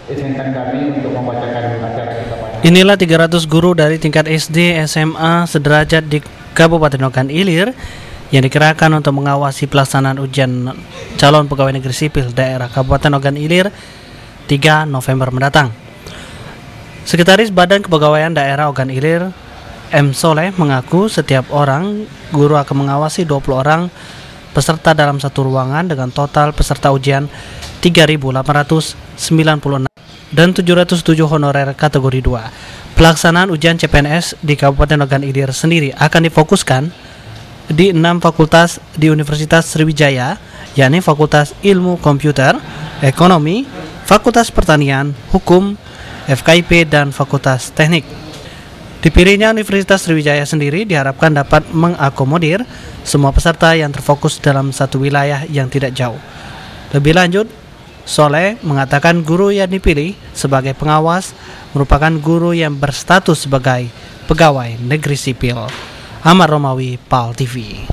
izinkan kami untuk membacakan acara kita pada. Inilah 300 guru dari tingkat SD, SMA sederajat di Kabupaten Ogan Ilir yang dikerahkan untuk mengawasi pelaksanaan ujian calon pegawai negeri sipil daerah Kabupaten Ogan Ilir 3 November mendatang. Sekretaris Badan Kepegawaian Daerah Ogan Ilir, M. Soleh, mengaku setiap orang guru akan mengawasi 20 orang peserta dalam satu ruangan dengan total peserta ujian 3.896 dan 707 honorer kategori 2. Pelaksanaan ujian CPNS di Kabupaten Ogan Ilir sendiri akan difokuskan di 6 fakultas di Universitas Sriwijaya, yakni Fakultas Ilmu Komputer, Ekonomi, Fakultas Pertanian, Hukum, FKIP, dan Fakultas Teknik. Dipilihnya Universitas Sriwijaya sendiri diharapkan dapat mengakomodir semua peserta yang terfokus dalam satu wilayah yang tidak jauh. Lebih lanjut, Soleh mengatakan guru yang dipilih sebagai pengawas merupakan guru yang berstatus sebagai pegawai negeri sipil. Ahmad Romawi, PAL TV.